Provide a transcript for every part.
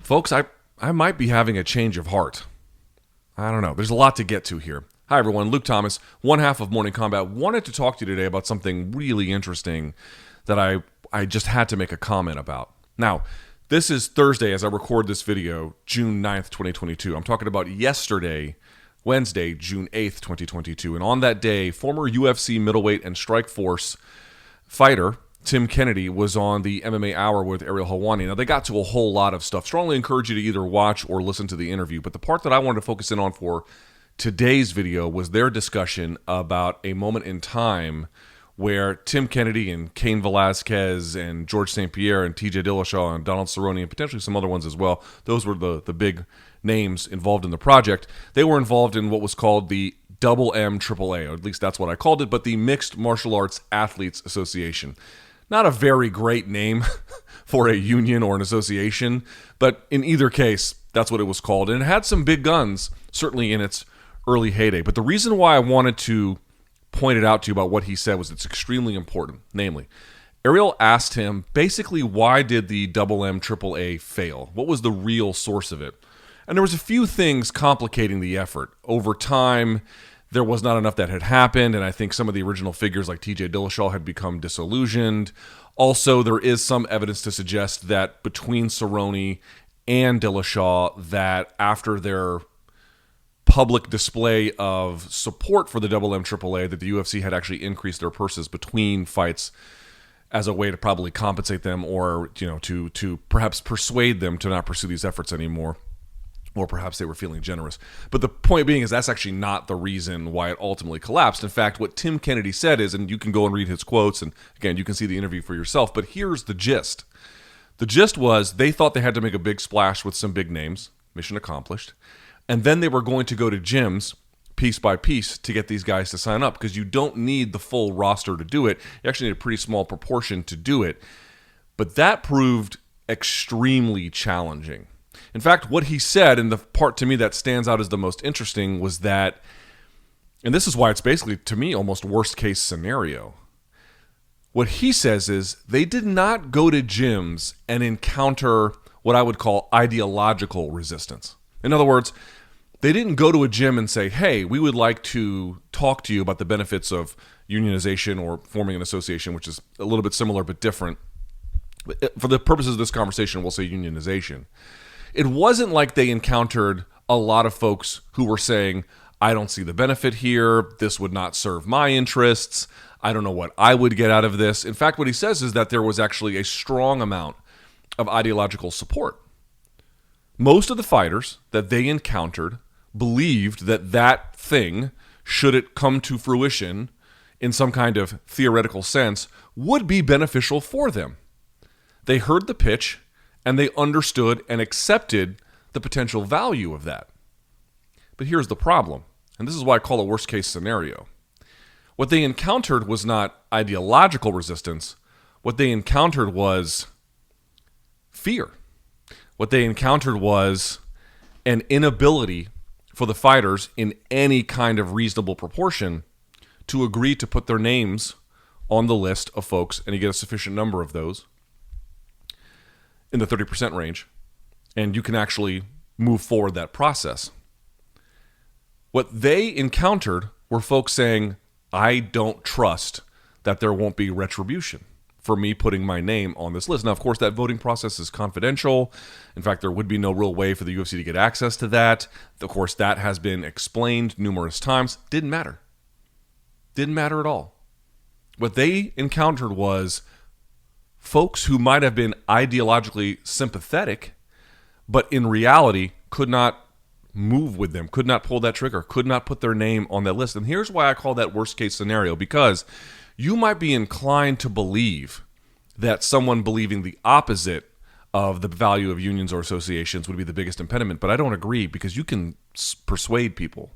Folks, I might be having a change of heart. I don't know. There's a lot to get to here. Hi, everyone. Luke Thomas, one half of Morning Combat. Wanted to talk to you today about something really interesting that I just had to make a comment about. Now, this is Thursday as I record this video, June 9th, 2022. I'm talking about yesterday, Wednesday, June 8th, 2022. And on that day, former UFC middleweight and Strikeforce fighter Tim Kennedy was on the MMA Hour with Ariel Helwani. Now, they got to a whole lot of stuff. Strongly encourage you to either watch or listen to the interview. But the part that I wanted to focus in on for today's video was their discussion about a moment in time where Tim Kennedy and Cain Velasquez and George St. Pierre and TJ Dillashaw and Donald Cerrone and potentially some other ones as well, those were the big names involved in the project. They were involved in what was called the MMAAA, or at least that's what I called it, but the Mixed Martial Arts Athletes Association. Not a very great name for a union or an association, but in either case, that's what it was called. And it had some big guns, certainly in its early heyday. But the reason why I wanted to point it out to you about what he said was it's extremely important. Namely, Ariel asked him basically why did the MMAAA fail? What was the real source of it? And there was a few things complicating the effort. Over time, there was not enough that had happened, and I think some of the original figures like TJ Dillashaw had become disillusioned. Also, there is some evidence to suggest that between Cerrone and Dillashaw, that after their public display of support for the MMAAA, that the UFC had actually increased their purses between fights as a way to probably compensate them, or to perhaps persuade them to not pursue these efforts anymore. Or perhaps they were feeling generous. But the point being is that's actually not the reason why it ultimately collapsed. In fact, what Tim Kennedy said is, and you can go and read his quotes, and again, you can see the interview for yourself, but here's the gist. The gist was they thought they had to make a big splash with some big names, mission accomplished, and then they were going to go to gyms piece by piece to get these guys to sign up, because you don't need the full roster to do it. You actually need a pretty small proportion to do it. But that proved extremely challenging. In fact, what he said, and the part to me that stands out as the most interesting, was that, and this is why it's basically, to me, almost worst case scenario. What he says is they did not go to gyms and encounter what I would call ideological resistance. In other words, they didn't go to a gym and say, hey, we would like to talk to you about the benefits of unionization or forming an association, which is a little bit similar but different. For the purposes of this conversation, we'll say unionization. It wasn't like they encountered a lot of folks who were saying, I don't see the benefit here, this would not serve my interests, I don't know what I would get out of this. In fact, what he says is that there was actually a strong amount of ideological support. Most of the fighters that they encountered believed that that thing, should it come to fruition in some kind of theoretical sense, would be beneficial for them. They heard the pitch, and they understood and accepted the potential value of that. But here's the problem, and this is why I call it worst case scenario. What they encountered was not ideological resistance. What they encountered was fear. What they encountered was an inability for the fighters in any kind of reasonable proportion to agree to put their names on the list of folks, and you get a sufficient number of those, in the 30% range, and you can actually move forward that process. What they encountered were folks saying, I don't trust that there won't be retribution for me putting my name on this list. Now, of course, that voting process is confidential. In fact, there would be no real way for the UFC to get access to that. Of course, that has been explained numerous times. Didn't matter. Didn't matter at all. What they encountered was folks who might have been ideologically sympathetic, but in reality could not move with them, could not pull that trigger, could not put their name on that list. And here's why I call that worst case scenario, because you might be inclined to believe that someone believing the opposite of the value of unions or associations would be the biggest impediment, but I don't agree, because you can persuade people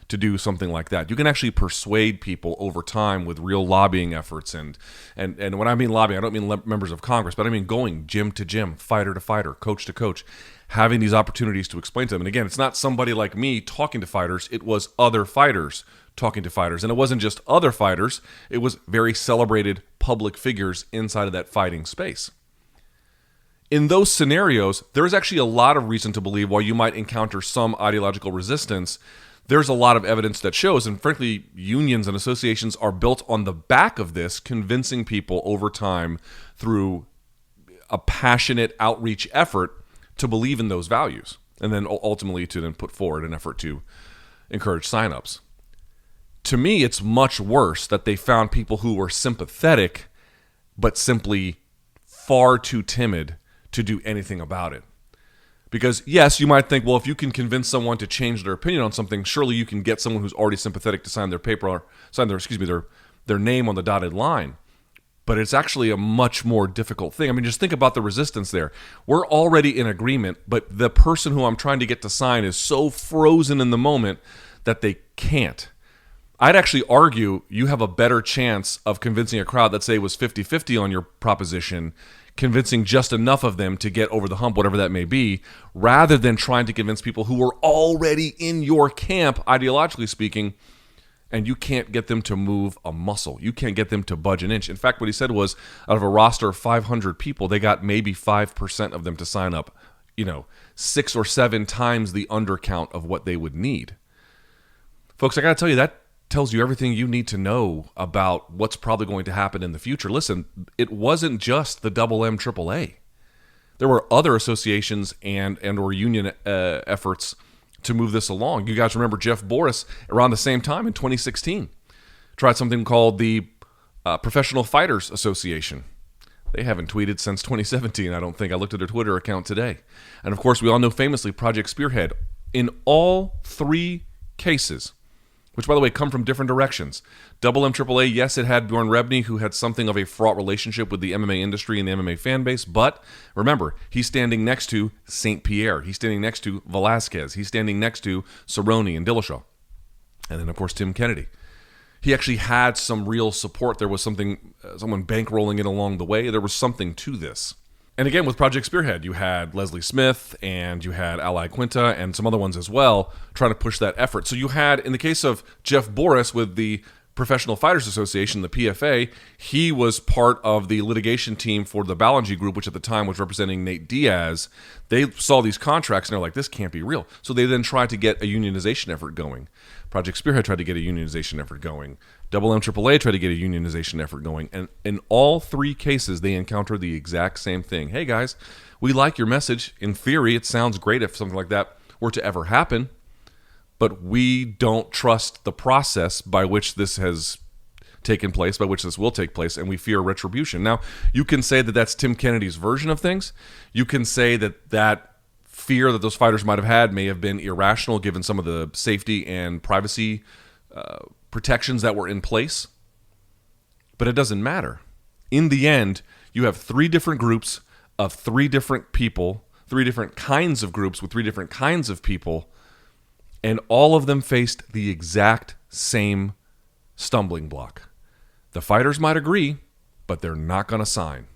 to do something like that. You can actually persuade people over time with real lobbying efforts. And when I mean lobbying, I don't mean members of Congress, but I mean going gym to gym, fighter to fighter, coach to coach, having these opportunities to explain to them. And again, it's not somebody like me talking to fighters. It was other fighters talking to fighters. And it wasn't just other fighters. It was very celebrated public figures inside of that fighting space. In those scenarios, there's actually a lot of reason to believe while you might encounter some ideological resistance, there's a lot of evidence that shows, and frankly, unions and associations are built on the back of this, convincing people over time through a passionate outreach effort to believe in those values, and then ultimately to then put forward an effort to encourage signups. To me, it's much worse that they found people who were sympathetic, but simply far too timid to do anything about it. Because yes, you might think, well, if you can convince someone to change their opinion on something, surely you can get someone who's already sympathetic to sign their paper, or sign their name on the dotted line. But it's actually a much more difficult thing. I mean, just think about the resistance there. We're already in agreement, but the person who I'm trying to get to sign is so frozen in the moment that they can't. I'd actually argue you have a better chance of convincing a crowd that, say, was 50-50 on your proposition, convincing just enough of them to get over the hump, whatever that may be, rather than trying to convince people who were already in your camp, ideologically speaking, and you can't get them to move a muscle. You can't get them to budge an inch. In fact, what he said was, out of a roster of 500 people, they got maybe 5% of them to sign up, 6 or 7 times the undercount of what they would need. Folks, I got to tell you, that tells you everything you need to know about what's probably going to happen in the future. Listen, it wasn't just the MMAAA. There were other associations and or union efforts to move this along. You guys remember Jeff Boris around the same time in 2016 tried something called the Professional Fighters Association. They haven't tweeted since 2017, I don't think. I looked at their Twitter account today. And of course, we all know famously Project Spearhead. In all 3 cases, which, by the way, come from different directions. MMAAA, yes, it had Bjorn Rebney, who had something of a fraught relationship with the MMA industry and the MMA fan base, but remember, he's standing next to St. Pierre. He's standing next to Velasquez. He's standing next to Cerrone and Dillashaw. And then, of course, Tim Kennedy. He actually had some real support. There was someone bankrolling it along the way. There was something to this. And again, with Project Spearhead, you had Leslie Smith and you had Ally Quinta and some other ones as well trying to push that effort. So you had, in the case of Jeff Boris with the Professional Fighters Association, the PFA, he was part of the litigation team for the Ballingy Group, which at the time was representing Nate Diaz. They saw these contracts and they're like, this can't be real. So they then tried to get a unionization effort going. Project Spearhead tried to get a unionization effort going. MMAAA tried to get a unionization effort going. And in all 3 cases, they encountered the exact same thing. Hey, guys, we like your message. In theory, it sounds great if something like that were to ever happen. But we don't trust the process by which this has taken place, by which this will take place, and we fear retribution. Now, you can say that that's Tim Kennedy's version of things. You can say that that fear that those fighters might have had may have been irrational given some of the safety and privacy protections that were in place. But it doesn't matter. In the end, you have 3 different groups of 3 different people, 3 different kinds of groups with 3 different kinds of people, and all of them faced the exact same stumbling block. The fighters might agree, but they're not going to sign.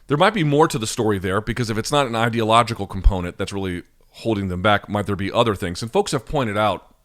There might be more to the story there, because if it's not an ideological component that's really holding them back, might there be other things? And folks have pointed out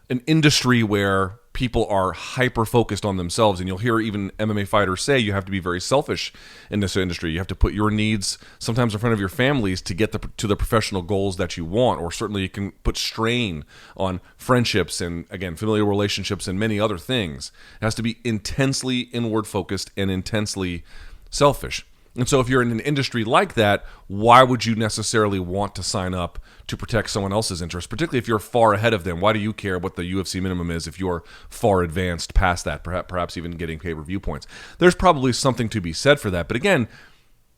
an industry where people are hyper-focused on themselves, and you'll hear even MMA fighters say you have to be very selfish in this industry. You have to put your needs sometimes in front of your families to get to the professional goals that you want, or certainly you can put strain on friendships and, again, familial relationships and many other things. It has to be intensely inward-focused and intensely selfish. And so if you're in an industry like that, why would you necessarily want to sign up to protect someone else's interests, particularly if you're far ahead of them? Why do you care what the UFC minimum is if you're far advanced past that, perhaps even getting pay-per-view points? There's probably something to be said for that. But again,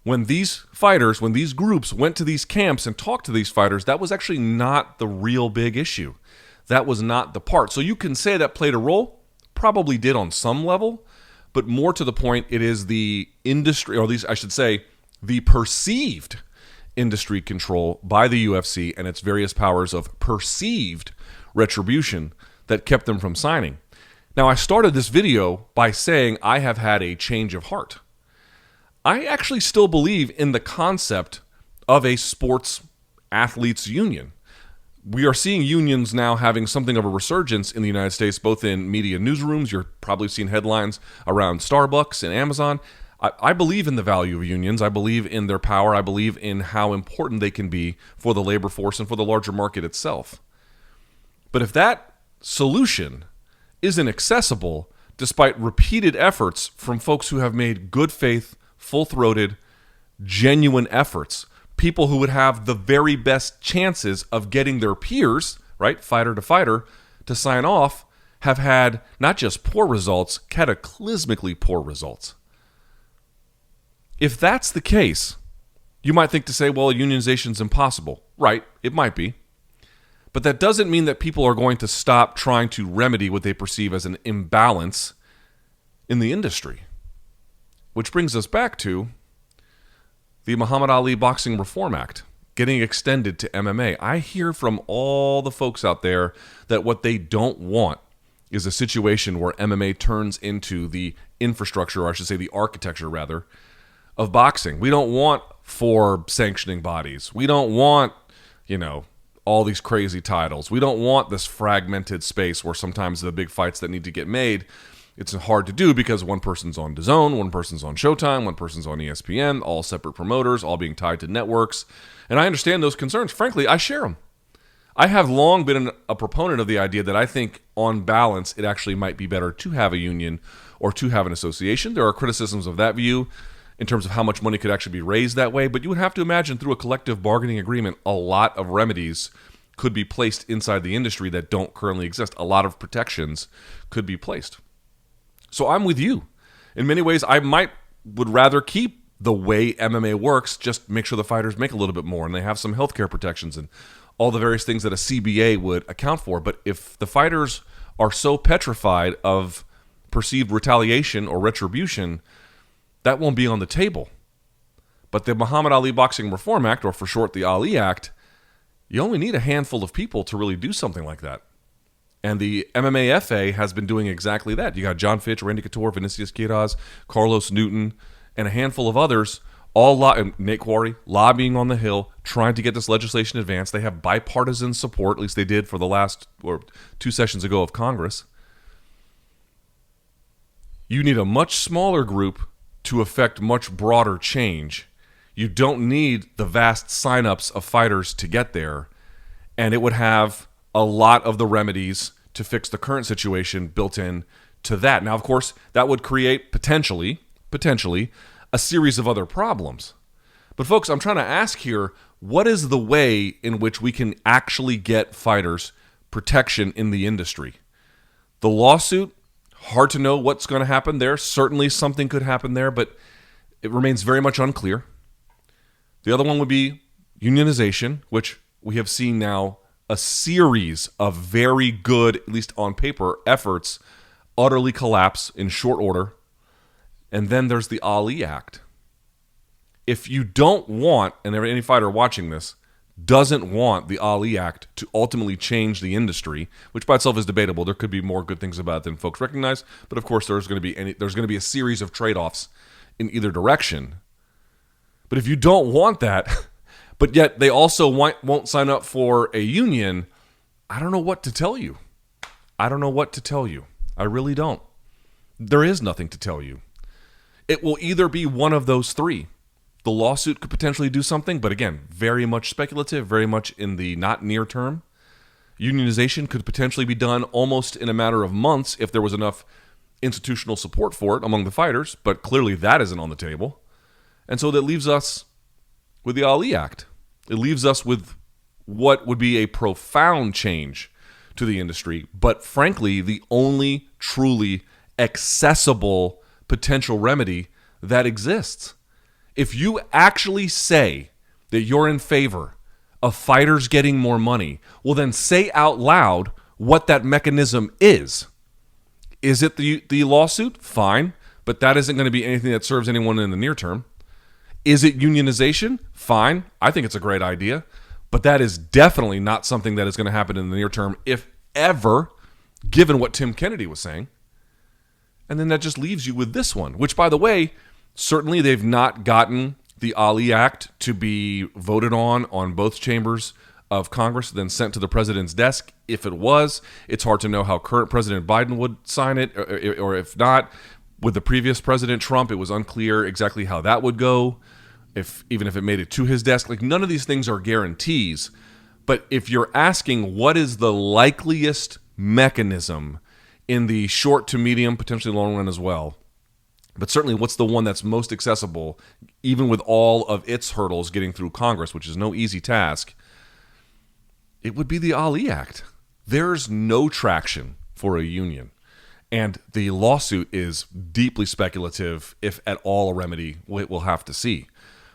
when these fighters, when these groups went to these camps and talked to these fighters, that was actually not the real big issue. That was not the part. So you can say that played a role, probably did on some level, but more to the point, it is the industry, or at least I should say, the perceived industry control by the UFC and its various powers of perceived retribution that kept them from signing. Now, I started this video by saying I have had a change of heart. I actually still believe in the concept of a sports athletes union. We are seeing unions now having something of a resurgence in the United States, both in media newsrooms. You're probably seeing headlines around Starbucks and Amazon. I believe in the value of unions. I believe in their power. I believe in how important they can be for the labor force and for the larger market itself. But if that solution isn't accessible, despite repeated efforts from folks who have made good faith, full-throated, genuine efforts, people who would have the very best chances of getting their peers, right, fighter to fighter, to sign off, have had not just poor results, cataclysmically poor results. If that's the case, you might think to say, well, unionization's impossible. Right, it might be. But that doesn't mean that people are going to stop trying to remedy what they perceive as an imbalance in the industry. Which brings us back to the Muhammad Ali Boxing Reform Act getting extended to MMA. I hear from all the folks out there that what they don't want is a situation where MMA turns into the infrastructure, or I should say the architecture rather, of boxing. We don't want 4 sanctioning bodies. We don't want, all these crazy titles. We don't want this fragmented space where sometimes the big fights that need to get made, it's hard to do because one person's on DAZN, one person's on Showtime, one person's on ESPN, all separate promoters, all being tied to networks. And I understand those concerns. Frankly, I share them. I have long been a proponent of the idea that I think, on balance, it actually might be better to have a union or to have an association. There are criticisms of that view in terms of how much money could actually be raised that way, but you would have to imagine through a collective bargaining agreement, a lot of remedies could be placed inside the industry that don't currently exist. A lot of protections could be placed. So I'm with you. In many ways, I would rather keep the way MMA works, just make sure the fighters make a little bit more and they have some healthcare protections and all the various things that a CBA would account for. But if the fighters are so petrified of perceived retaliation or retribution, that won't be on the table. But the Muhammad Ali Boxing Reform Act, or for short, the Ali Act, you only need a handful of people to really do something like that. And the MMAAA has been doing exactly that. You got John Fitch, Randy Couture, Vinicius Quiroz, Carlos Newton, and a handful of others, Nate Quarry, lobbying on the Hill, trying to get this legislation advanced. They have bipartisan support, at least they did for the last 2 sessions ago of Congress. You need a much smaller group to affect much broader change. You don't need the vast signups of fighters to get there, and it would have a lot of the remedies to fix the current situation built in to that. Now, of course, that would create potentially a series of other problems. But folks, I'm trying to ask here, what is the way in which we can actually get fighters protection in the industry? The lawsuit, hard to know what's going to happen there. Certainly something could happen there, but it remains very much unclear. The other one would be unionization, which we have seen now a series of very good, at least on paper, efforts utterly collapse in short order. And then there's the Ali Act. If you don't want, and any fighter watching this doesn't want the Ali Act to ultimately change the industry, which by itself is debatable. There could be more good things about it than folks recognize, but of course there's going to be a series of trade-offs in either direction. But if you don't want that, but yet they also won't sign up for a union, I don't know what to tell you. I really don't. There is nothing to tell you. It will either be one of those three. The lawsuit could potentially do something, but again, very much speculative, very much in the not near term. Unionization could potentially be done almost in a matter of months if there was enough institutional support for it among the fighters, but clearly that isn't on the table. And so that leaves us with the Ali Act. It leaves us with what would be a profound change to the industry, but frankly, the only truly accessible potential remedy that exists. If you actually say that you're in favor of fighters getting more money, well then say out loud what that mechanism is. Is it the lawsuit? Fine, but that isn't going to be anything that serves anyone in the near term. Is it unionization? Fine, I think it's a great idea, but that is definitely not something that is going to happen in the near term, if ever, given what Tim Kennedy was saying. And then that just leaves you with this one, which, by the way, certainly they've not gotten the Ali Act to be voted on both chambers of Congress, then sent to the president's desk. If it was, it's hard to know how current President Biden would sign it, or if not. With the previous president, Trump, it was unclear exactly how that would go, even if it made it to his desk. Like, none of these things are guarantees. But if you're asking what is the likeliest mechanism in the short to medium, potentially long run as well, but certainly what's the one that's most accessible, even with all of its hurdles getting through Congress, which is no easy task, it would be the Ali Act. There's no traction for a union. And the lawsuit is deeply speculative, if at all a remedy we'll have to see.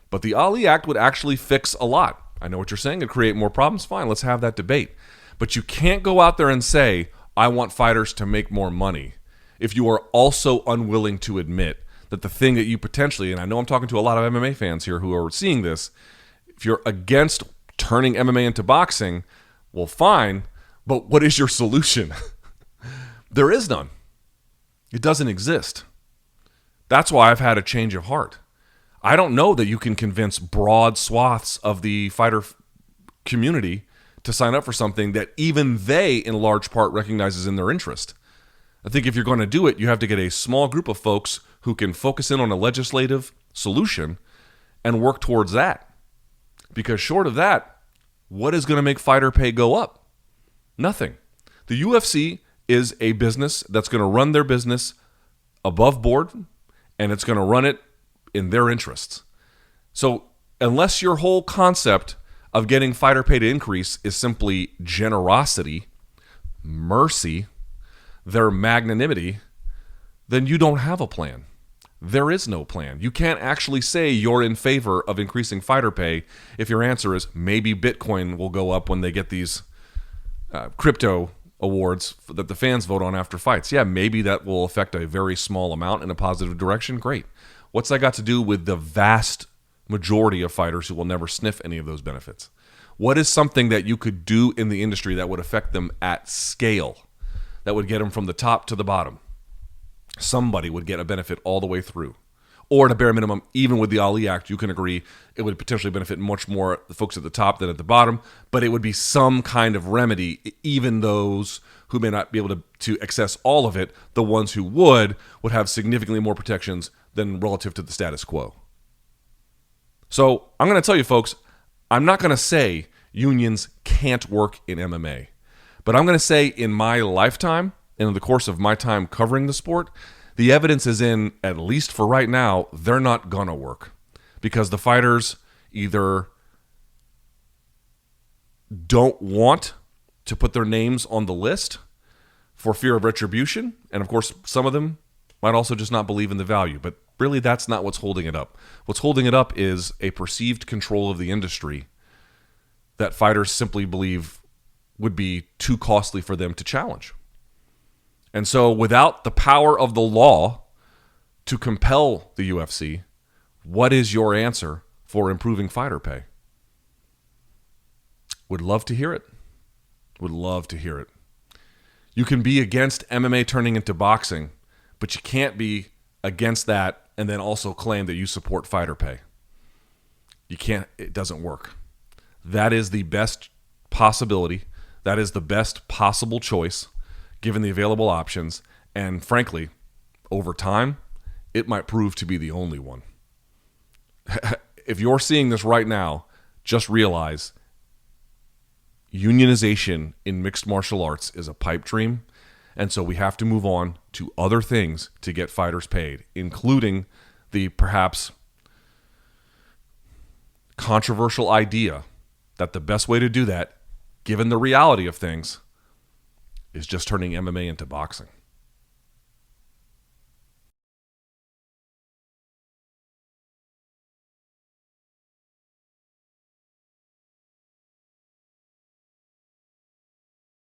But the Ali Act would actually fix a lot. I know what you're saying, it'd create more problems. Fine, let's have that debate. But you can't go out there and say, I want fighters to make more money, if you are also unwilling to admit that the thing that you potentially, and I know I'm talking to a lot of MMA fans here who are seeing this, if you're against turning MMA into boxing, well, fine, but what is your solution? There is none. It doesn't exist. That's why I've had a change of heart. I don't know that you can convince broad swaths of the fighter community to sign up for something that even they, in large part, recognizes in their interest. I think if you're going to do it, you have to get a small group of folks who can focus in on a legislative solution and work towards that. Because short of that, what is going to make fighter pay go up? Nothing. The UFC is a business that's going to run their business above board, and it's going to run it in their interests. So unless your whole concept of getting fighter pay to increase is simply generosity, mercy, their magnanimity, then you don't have a plan. There is no plan. You can't actually say you're in favor of increasing fighter pay if your answer is maybe Bitcoin will go up when they get these crypto awards that the fans vote on after fights. Yeah, maybe that will affect a very small amount in a positive direction. Great. What's that got to do with the vast majority of fighters who will never sniff any of those benefits? What is something that you could do in the industry that would affect them at scale, that would get them from the top to the bottom? Somebody would get a benefit all the way through. Or at a bare minimum, even with the Ali Act, you can agree it would potentially benefit much more the folks at the top than at the bottom, but it would be some kind of remedy, even those who may not be able to access all of it. The ones who would have significantly more protections than relative to the status quo. So I'm going to tell you, folks, I'm not going to say unions can't work in MMA, but I'm going to say in my lifetime, and in the course of my time covering the sport, the evidence is in, at least for right now, they're not going to work. Because the fighters either don't want to put their names on the list for fear of retribution, and of course, some of them might also just not believe in the value. But really, that's not what's holding it up. What's holding it up is a perceived control of the industry that fighters simply believe would be too costly for them to challenge. And so without the power of the law to compel the UFC, what is your answer for improving fighter pay? Would love to hear it. Would love to hear it. You can be against MMA turning into boxing, but you can't be against that and then also claim that you support fighter pay. You can't. It doesn't work. That is the best possibility. That is the best possible choice given the available options, and frankly, over time, it might prove to be the only one. If you're seeing this right now, just realize unionization in mixed martial arts is a pipe dream, and so we have to move on to other things to get fighters paid, including the perhaps controversial idea that the best way to do that, given the reality of things, is just turning MMA into boxing.